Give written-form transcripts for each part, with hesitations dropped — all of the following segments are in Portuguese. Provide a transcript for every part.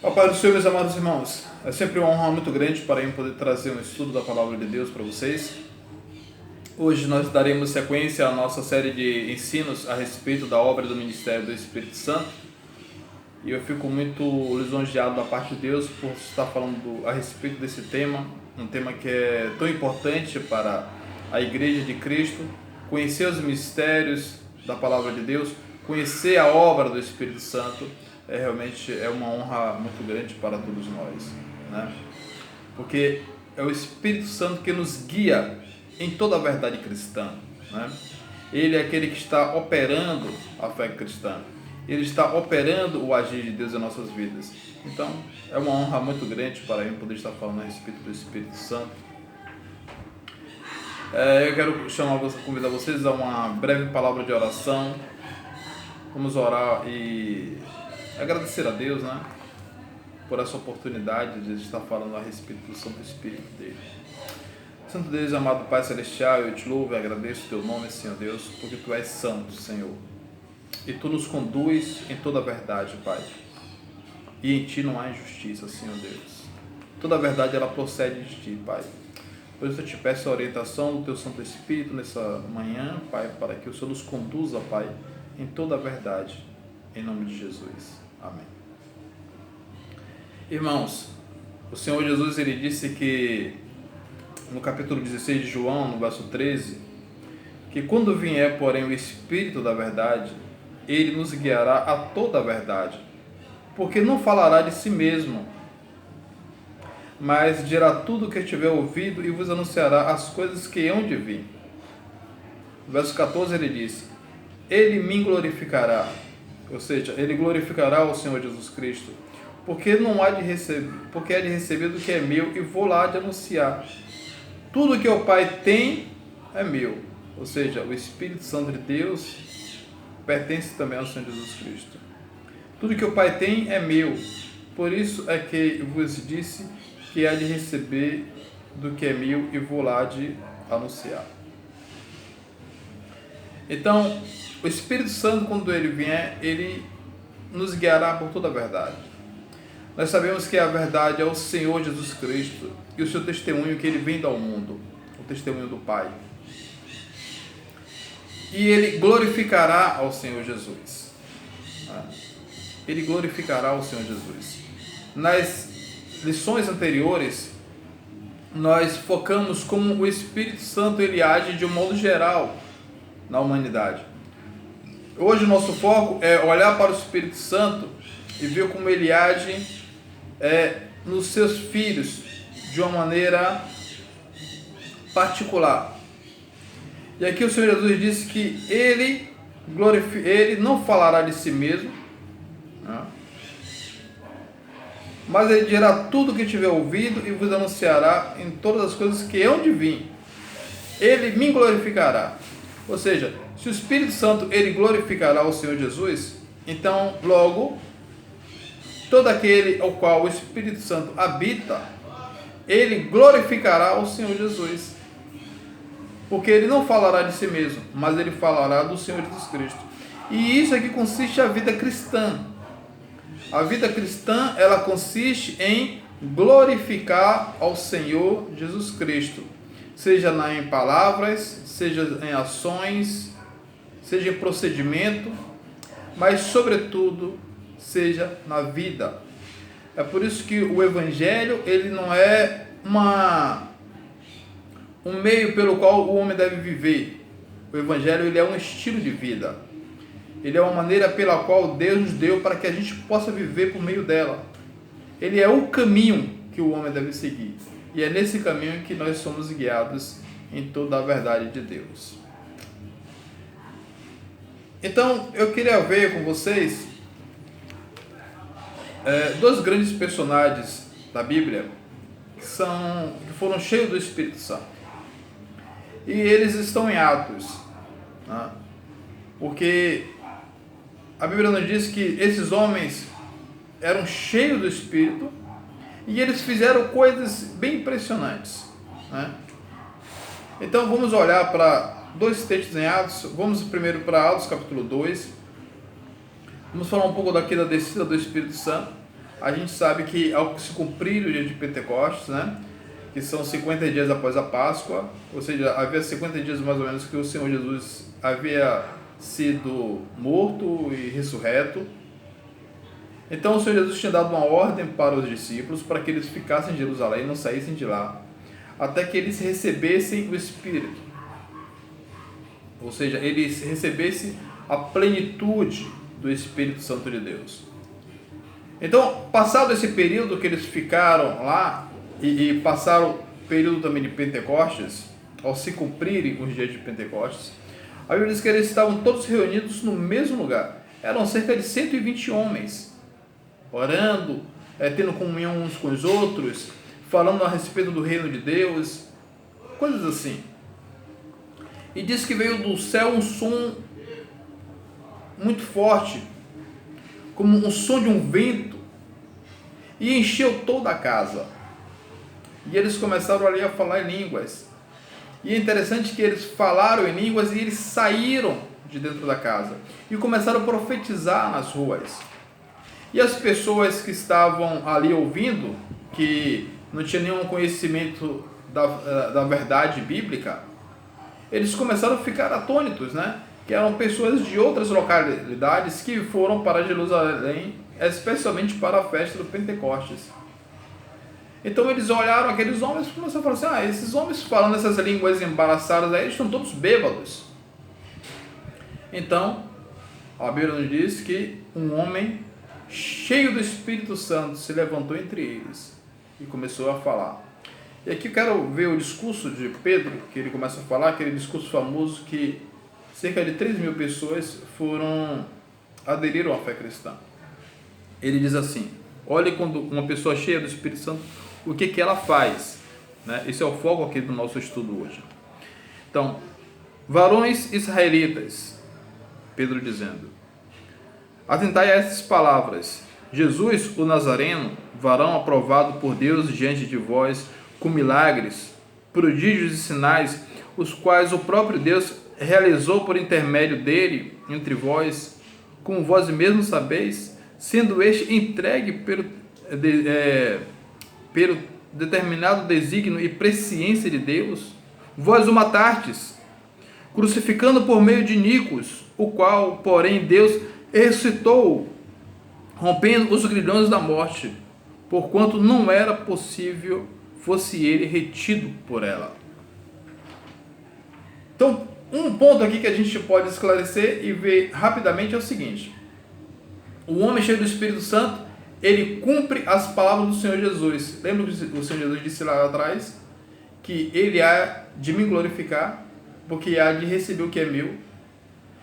Ó Pai do Senhor, meus amados irmãos, é sempre uma honra muito grande para eu poder trazer um estudo da Palavra de Deus para vocês. Hoje nós daremos sequência à nossa série de ensinos a respeito da obra do Ministério do Espírito Santo. E eu fico muito lisonjeado da parte de Deus por estar falando a respeito desse tema, um tema que é tão importante para a Igreja de Cristo, conhecer os mistérios da Palavra de Deus, conhecer a obra do Espírito Santo. Realmente é uma honra muito grande para todos nós, né? Porque é o Espírito Santo que nos guia em toda a verdade cristã, né? Ele é aquele que está operando a fé cristã, ele está operando o agir de Deus em nossas vidas. Então é uma honra muito grande para eu poder estar falando a respeito do Espírito Santo. Eu quero convidar vocês a uma breve palavra de oração. Vamos orar e agradecer a Deus, né, por essa oportunidade de estar falando a respeito do Santo Espírito dele. Santo Deus, amado Pai Celestial, eu te louvo e agradeço o teu nome, Senhor Deus, porque tu és santo, Senhor, e tu nos conduz em toda a verdade, Pai, e em ti não há injustiça, Senhor Deus. Toda a verdade ela procede de ti, Pai. Por isso eu te peço a orientação do teu Santo Espírito nessa manhã, Pai, para que o Senhor nos conduza, Pai, em toda a verdade, em nome de Jesus. Amém. Irmãos, o Senhor Jesus ele disse que no capítulo 16 de João, no verso 13, que quando vier, porém, o Espírito da verdade, ele nos guiará a toda a verdade, porque não falará de si mesmo, mas dirá tudo o que tiver ouvido e vos anunciará as coisas que hão de vir. No verso 14 ele disse: ele me glorificará, ou seja, ele glorificará o Senhor Jesus Cristo, porque há de receber do que é meu e vou lá de anunciar. Tudo que o Pai tem é meu, ou seja, o Espírito Santo de Deus pertence também ao Senhor Jesus Cristo. Tudo que o Pai tem é meu, por isso é que eu vos disse que há de receber do que é meu e vou lá de anunciar. Então, o Espírito Santo, quando ele vier, ele nos guiará por toda a verdade. Nós sabemos que a verdade é o Senhor Jesus Cristo e o seu testemunho que ele vem ao mundo, o testemunho do Pai. E ele glorificará ao Senhor Jesus. Ele glorificará ao Senhor Jesus. Nas lições anteriores, nós focamos como o Espírito Santo ele age de um modo geral na humanidade. Hoje o nosso foco é olhar para o Espírito Santo e ver como ele age nos seus filhos de uma maneira particular. E aqui o Senhor Jesus disse que ele não falará de si mesmo, né? Mas ele dirá tudo o que tiver ouvido e vos anunciará em todas as coisas que hão de vir. Ele me glorificará. Ou seja, se o Espírito Santo ele glorificará o Senhor Jesus, então logo todo aquele ao qual o Espírito Santo habita, ele glorificará o Senhor Jesus. Porque ele não falará de si mesmo, mas ele falará do Senhor Jesus Cristo. E isso é que consiste a vida cristã. A vida cristã, ela consiste em glorificar ao Senhor Jesus Cristo. Seja em palavras, seja em ações, seja em procedimento, mas sobretudo seja na vida. É por isso que o Evangelho ele não é um meio pelo qual o homem deve viver. O Evangelho ele é um estilo de vida. Ele é uma maneira pela qual Deus nos deu para que a gente possa viver por meio dela. Ele é o caminho que o homem deve seguir. E é nesse caminho que nós somos guiados em toda a verdade de Deus. Então, eu queria ver com vocês dois grandes personagens da Bíblia que foram cheios do Espírito Santo. E eles estão em Atos, né? Porque a Bíblia nos diz que esses homens eram cheios do Espírito e eles fizeram coisas bem impressionantes, né? Então vamos olhar para dois textos em Atos. Vamos primeiro para Atos capítulo 2. Vamos falar um pouco daqui da descida do Espírito Santo. a gente sabe que ao se cumprir o dia de Pentecostes, né, que são 50 dias após a Páscoa, ou seja, havia 50 dias mais ou menos que o Senhor Jesus havia sido morto e ressurreto. Então o Senhor Jesus tinha dado uma ordem para os discípulos para que eles ficassem em Jerusalém e não saíssem de lá, até que eles recebessem o Espírito. Ou seja, eles recebessem a plenitude do Espírito Santo de Deus. Então, passado esse período que eles ficaram lá, e passaram o período também de Pentecostes, ao se cumprirem os dias de Pentecostes, a Bíblia diz que eles estavam todos reunidos no mesmo lugar. Eram cerca de 120 homens, orando, tendo comunhão uns com os outros, falando a respeito do reino de Deus, coisas assim. E diz que veio do céu um som muito forte, como um som de um vento, e encheu toda a casa. E eles começaram ali a falar em línguas. E é interessante que eles falaram em línguas e eles saíram de dentro da casa e começaram a profetizar nas ruas. E as pessoas que estavam ali ouvindo, que não tinham nenhum conhecimento da verdade bíblica, eles começaram a ficar atônitos, né? Que eram pessoas de outras localidades que foram para Jerusalém, especialmente para a festa do Pentecostes. Então eles olharam aqueles homens e começaram a falar assim, esses homens falando essas línguas embaraçadas aí, eles estão todos bêbados. Então, a Bíblia nos diz que um homem cheio do Espírito Santo se levantou entre eles e começou a falar. E aqui eu quero ver o discurso de Pedro, que ele começa a falar, aquele discurso famoso que cerca de 3.000 pessoas aderiram à fé cristã. Ele diz assim, olhe quando uma pessoa cheia do Espírito Santo, o que ela faz, né? Esse é o foco aqui do nosso estudo hoje. Então, varões israelitas, Pedro dizendo, atentai a essas palavras, Jesus, o Nazareno, varão aprovado por Deus diante de vós, com milagres, prodígios e sinais, os quais o próprio Deus realizou por intermédio dele entre vós, como vós mesmos sabeis, sendo este entregue pelo determinado desígnio e presciência de Deus, vós o matastes, crucificando por meio de Nicos, o qual, porém, Deus ressuscitou, rompendo os grilhões da morte, porquanto não era possível fosse ele retido por ela. Então, um ponto aqui que a gente pode esclarecer e ver rapidamente é o seguinte: o homem cheio do Espírito Santo, ele cumpre as palavras do Senhor Jesus. Lembra que o Senhor Jesus disse lá atrás? Que ele há de me glorificar, porque há de receber o que é meu.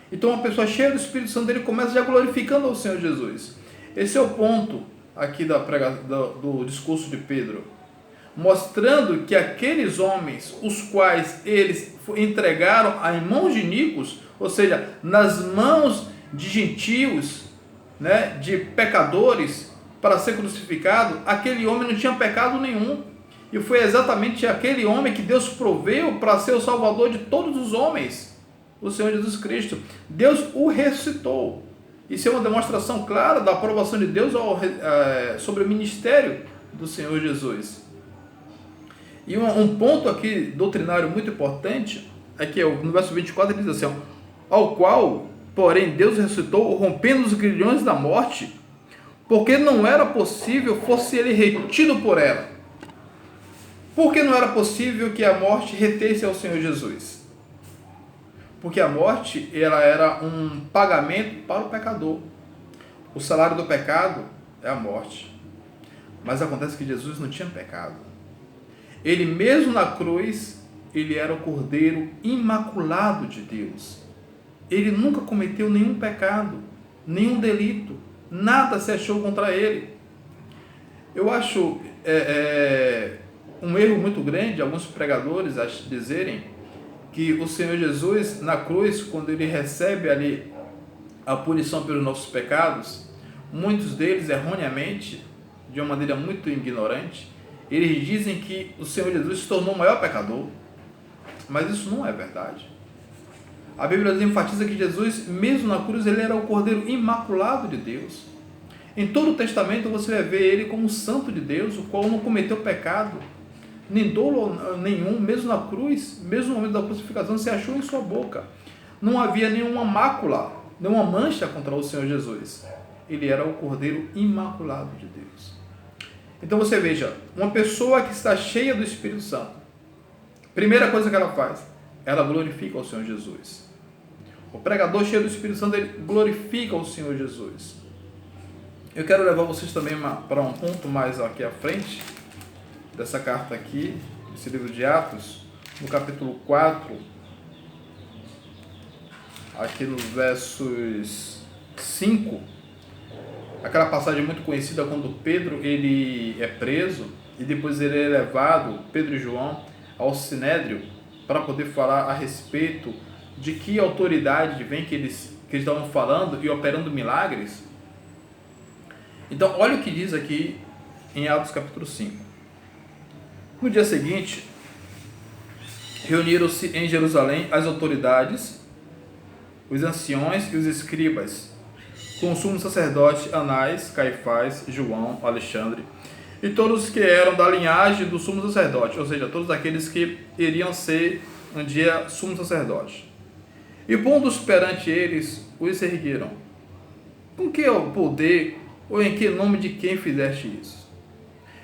Então, uma pessoa cheia do Espírito Santo, ele começa já glorificando ao Senhor Jesus. Esse é o ponto aqui do discurso de Pedro, mostrando que aqueles homens, os quais eles entregaram em mãos de Nicos, ou seja, nas mãos de gentios, né, de pecadores, para ser crucificado, aquele homem não tinha pecado nenhum, e foi exatamente aquele homem que Deus proveu para ser o salvador de todos os homens, o Senhor Jesus Cristo. Deus o ressuscitou. Isso é uma demonstração clara da aprovação de Deus sobre o ministério do Senhor Jesus. E um ponto aqui doutrinário muito importante é que no verso 24 ele diz assim, ao qual, porém, Deus ressuscitou, rompendo os grilhões da morte, porque não era possível fosse ele retido por ela. Por que não era possível que a morte retesse ao Senhor Jesus? Porque a morte ela era um pagamento para o pecador. O salário do pecado é a morte. Mas acontece que Jesus não tinha pecado. Ele mesmo na cruz, ele era o Cordeiro imaculado de Deus. Ele nunca cometeu nenhum pecado, nenhum delito, nada se achou contra ele. Eu acho um erro muito grande, alguns pregadores dizerem que o Senhor Jesus na cruz, quando ele recebe ali a punição pelos nossos pecados, muitos deles erroneamente, de uma maneira muito ignorante, eles dizem que o Senhor Jesus se tornou o maior pecador, mas isso não é verdade. A Bíblia enfatiza que Jesus, mesmo na cruz, ele era o Cordeiro imaculado de Deus. Em todo o Testamento você vai ver ele como um santo de Deus, o qual não cometeu pecado, nem dolo nenhum, mesmo na cruz, mesmo no momento da crucificação, se achou em sua boca. Não havia nenhuma mácula, nenhuma mancha contra o Senhor Jesus. Ele era o Cordeiro imaculado de Deus. Então você veja, uma pessoa que está cheia do Espírito Santo, primeira coisa que ela faz, ela glorifica o Senhor Jesus. O pregador cheio do Espírito Santo, ele glorifica o Senhor Jesus. Eu quero levar vocês também para um ponto mais aqui à frente, dessa carta aqui, desse livro de Atos, no capítulo 4, aqui nos versos 5, aquela passagem muito conhecida quando Pedro ele é preso e depois ele é levado, Pedro e João, ao Sinédrio para poder falar a respeito de que autoridade vem que eles estavam falando e operando milagres. Então, olha o que diz aqui em Atos capítulo 5. No dia seguinte, reuniram-se em Jerusalém as autoridades, os anciões e os escribas, com o sumo sacerdote Anás, Caifás, João, Alexandre, e todos que eram da linhagem do sumo sacerdote, ou seja, todos aqueles que iriam ser um dia sumo sacerdote. E pondo-os perante eles, os ergueram. Com que poder ou em que nome de quem fizeste isso?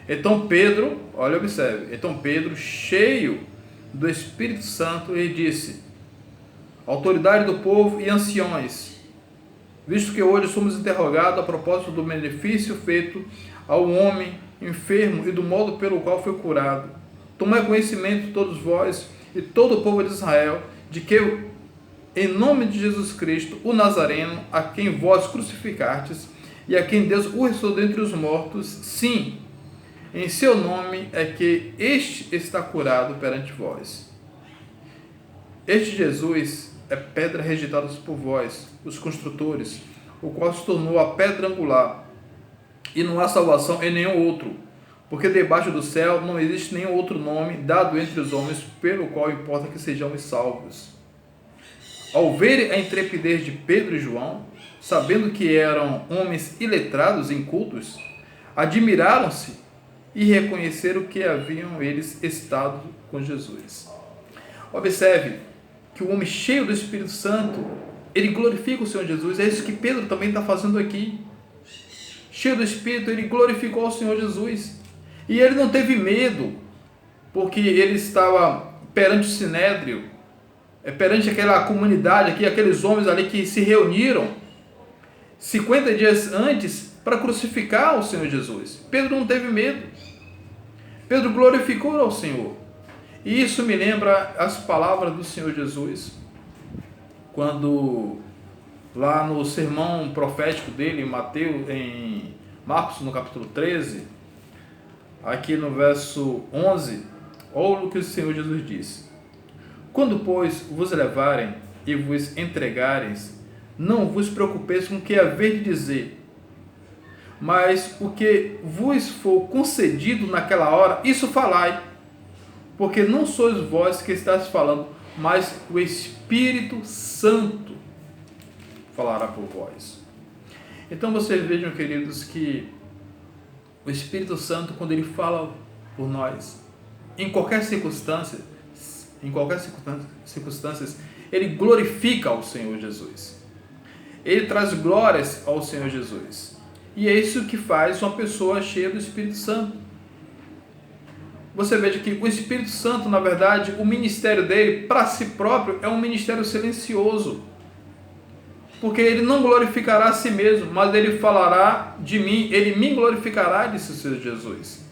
Então Pedro, olha, observe, então Pedro, cheio do Espírito Santo, lhe disse: autoridade do povo e anciões, visto que hoje somos interrogados a propósito do benefício feito ao homem enfermo e do modo pelo qual foi curado, tomai conhecimento todos vós e todo o povo de Israel, de que em nome de Jesus Cristo, o Nazareno, a quem vós crucificastes e a quem Deus o ressuscitou dentre os mortos, sim, em seu nome é que este está curado perante vós. Este Jesus é pedra rejeitada por vós, os construtores, o qual se tornou a pedra angular, e não há salvação em nenhum outro, porque debaixo do céu não existe nenhum outro nome dado entre os homens pelo qual importa que sejamos salvos. Ao verem a intrepidez de Pedro e João, sabendo que eram homens iletrados e incultos, admiraram-se e reconheceram que haviam eles estado com Jesus. Observe que o homem cheio do Espírito Santo, ele glorifica o Senhor Jesus. É isso que Pedro também está fazendo aqui. Cheio do Espírito, ele glorificou o Senhor Jesus. E ele não teve medo, porque ele estava perante o Sinédrio, perante aquela comunidade aqui, aqueles homens ali que se reuniram 50 dias antes para crucificar o Senhor Jesus. Pedro não teve medo. Pedro glorificou ao Senhor. E isso me lembra as palavras do Senhor Jesus, quando lá no sermão profético dele, em Marcos, no capítulo 13, aqui no verso 11, olha o que o Senhor Jesus disse: quando, pois, vos levarem e vos entregarem, não vos preocupeis com o que haver de dizer, mas o que vos for concedido naquela hora, isso falai, porque não sois vós que estáis falando, mas o Espírito Santo falará por vós. Então vocês vejam, queridos, que o Espírito Santo, quando ele fala por nós, em qualquer circunstância, ele glorifica ao Senhor Jesus. Ele traz glórias ao Senhor Jesus. E é isso que faz uma pessoa cheia do Espírito Santo. Você veja que o Espírito Santo, na verdade, o ministério dele, para si próprio, é um ministério silencioso. Porque ele não glorificará a si mesmo, mas ele falará de mim, ele me glorificará, disse o Senhor Jesus.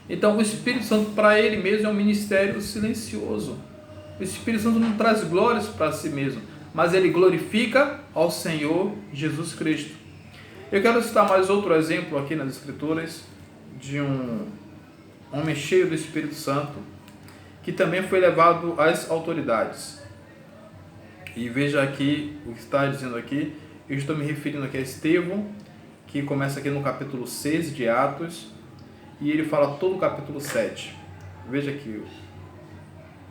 Então, o Espírito Santo, para ele mesmo, é um ministério silencioso. O Espírito Santo não traz glórias para si mesmo, mas ele glorifica ao Senhor Jesus Cristo. Eu quero citar mais outro exemplo aqui nas Escrituras, de um homem cheio do Espírito Santo, que também foi levado às autoridades. E veja aqui o que está dizendo aqui. Eu estou me referindo aqui a Estevão, que começa aqui no capítulo 6 de Atos, e ele fala todo o capítulo 7. Veja aqui,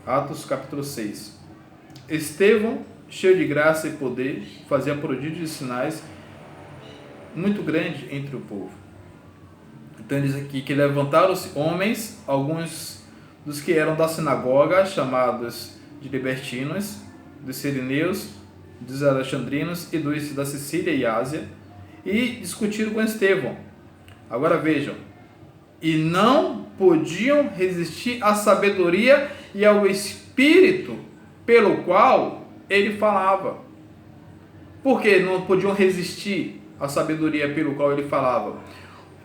Atos capítulo 6. Estevão, cheio de graça e poder, fazia prodígios e sinais muito grande entre o povo. Então diz aqui que levantaram-se homens, alguns dos que eram da sinagoga, chamados de libertinos, dos sirineus, dos alexandrinos e dos da Sicília e Ásia, e discutiram com Estevão. Agora vejam, e não podiam resistir à sabedoria e ao espírito pelo qual ele falava. Por que não podiam resistir à sabedoria pelo qual ele falava?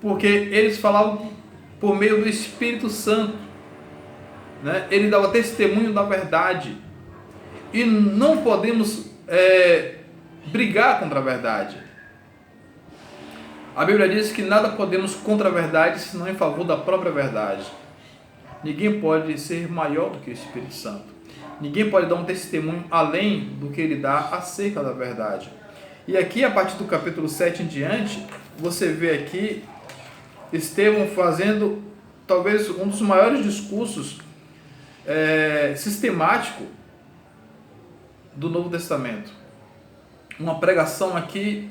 Porque eles falavam por meio do Espírito Santo, né? Ele dava testemunho da verdade. E não podemos brigar contra a verdade. A Bíblia diz que nada podemos contra a verdade, senão em favor da própria verdade. Ninguém pode ser maior do que o Espírito Santo. Ninguém pode dar um testemunho além do que ele dá acerca da verdade. E aqui, a partir do capítulo 7 em diante, você vê aqui Estevão fazendo talvez um dos maiores discursos sistemático do Novo Testamento. Uma pregação aqui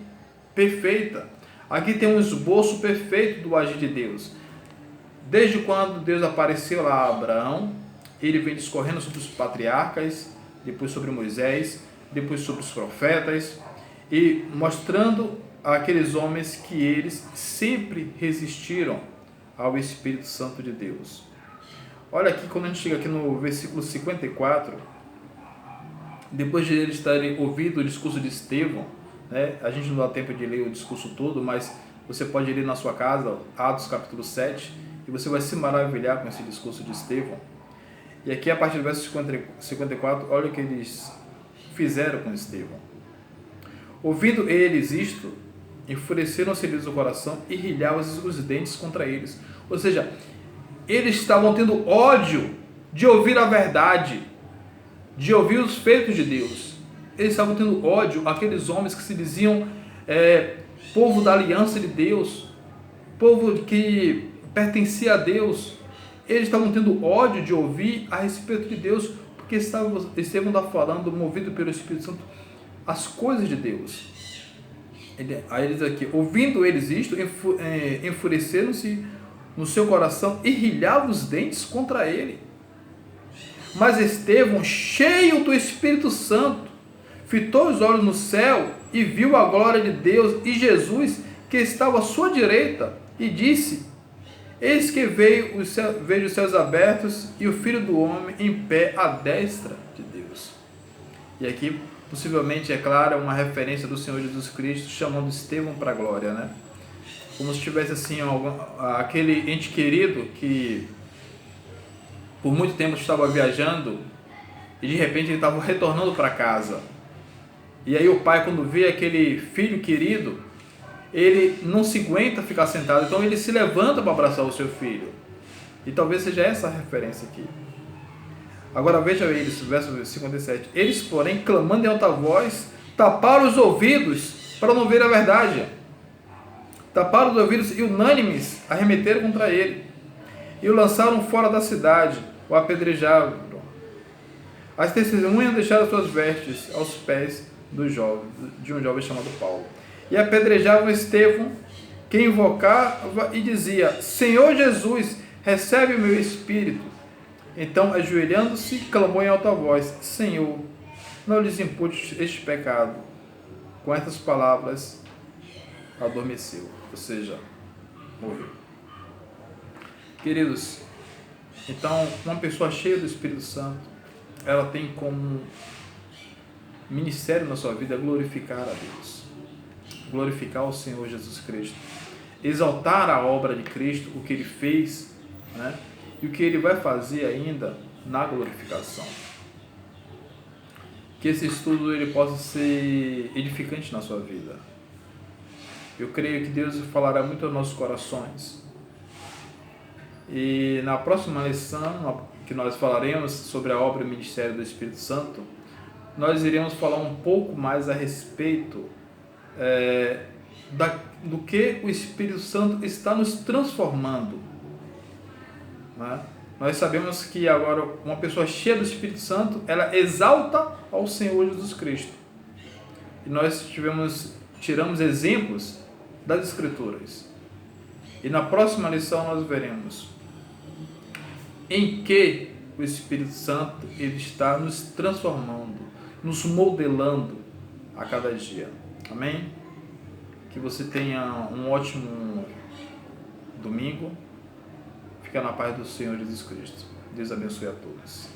perfeita. Aqui tem um esboço perfeito do agir de Deus. Desde quando Deus apareceu lá a Abraão, ele vem discorrendo sobre os patriarcas, depois sobre Moisés, depois sobre os profetas, e mostrando àqueles homens que eles sempre resistiram ao Espírito Santo de Deus. Olha aqui, quando a gente chega aqui no versículo 54, depois de eles terem ouvido o discurso de Estevão, né, a gente não dá tempo de ler o discurso todo, mas você pode ler na sua casa, Atos capítulo 7, e você vai se maravilhar com esse discurso de Estevão. E aqui, a partir do verso 54, olha o que eles fizeram com Estevão. Ouvindo eles isto, enfureceram-se eles o coração e rilhavam os dentes contra eles. Ou seja, eles estavam tendo ódio de ouvir a verdade, de ouvir os feitos de Deus. Eles estavam tendo ódio àqueles homens que se diziam povo da aliança de Deus, povo que pertencia a Deus. Eles estavam tendo ódio de ouvir a respeito de Deus, porque Estevão está falando, movido pelo Espírito Santo, as coisas de Deus. Aí ele diz aqui, ouvindo eles isto, enfureceram-se no seu coração e rilhavam os dentes contra ele. Mas Estevão, cheio do Espírito Santo, fitou os olhos no céu e viu a glória de Deus e Jesus, que estava à sua direita, e disse: eis que vejo os céus abertos e o Filho do Homem em pé à destra de Deus. E aqui, possivelmente, é claro, uma referência do Senhor Jesus Cristo chamando Estevão para a glória, né? Como se tivesse assim, aquele ente querido que por muito tempo estava viajando e de repente ele estava retornando para casa. E aí o pai, quando vê aquele filho querido, ele não se aguenta ficar sentado, então ele se levanta para abraçar o seu filho. E talvez seja essa a referência aqui. Agora veja eles, verso 57. Eles, porém, clamando em alta voz, taparam os ouvidos para não ver a verdade. Taparam os ouvidos e unânimes arremeteram contra ele. E o lançaram fora da cidade, o apedrejaram. As testemunhas deixaram suas vestes aos pés de um jovem chamado Paulo. E apedrejavam Estevão, que invocava e dizia: Senhor Jesus, recebe o meu espírito. Então, ajoelhando-se, clamou em alta voz: Senhor, não lhes imputes este pecado. Com estas palavras, adormeceu, ou seja, morreu. Queridos, então, uma pessoa cheia do Espírito Santo, ela tem como ministério na sua vida glorificar a Deus, glorificar o Senhor Jesus Cristo, exaltar a obra de Cristo, o que Ele fez, né? E o que Ele vai fazer ainda na glorificação. Que esse estudo ele possa ser edificante na sua vida. Eu creio que Deus falará muito aos nossos corações. E na próxima lição, que nós falaremos sobre a obra e o ministério do Espírito Santo, nós iremos falar um pouco mais a respeito do que o Espírito Santo está nos transformando. Né? Nós sabemos que agora uma pessoa cheia do Espírito Santo, ela exalta ao Senhor Jesus Cristo. E nós tiramos exemplos das Escrituras. E na próxima lição nós veremos em que o Espírito Santo ele está nos transformando, nos modelando a cada dia. Amém? Que você tenha um ótimo domingo. Fica na paz do Senhor Jesus Cristo. Deus abençoe a todos.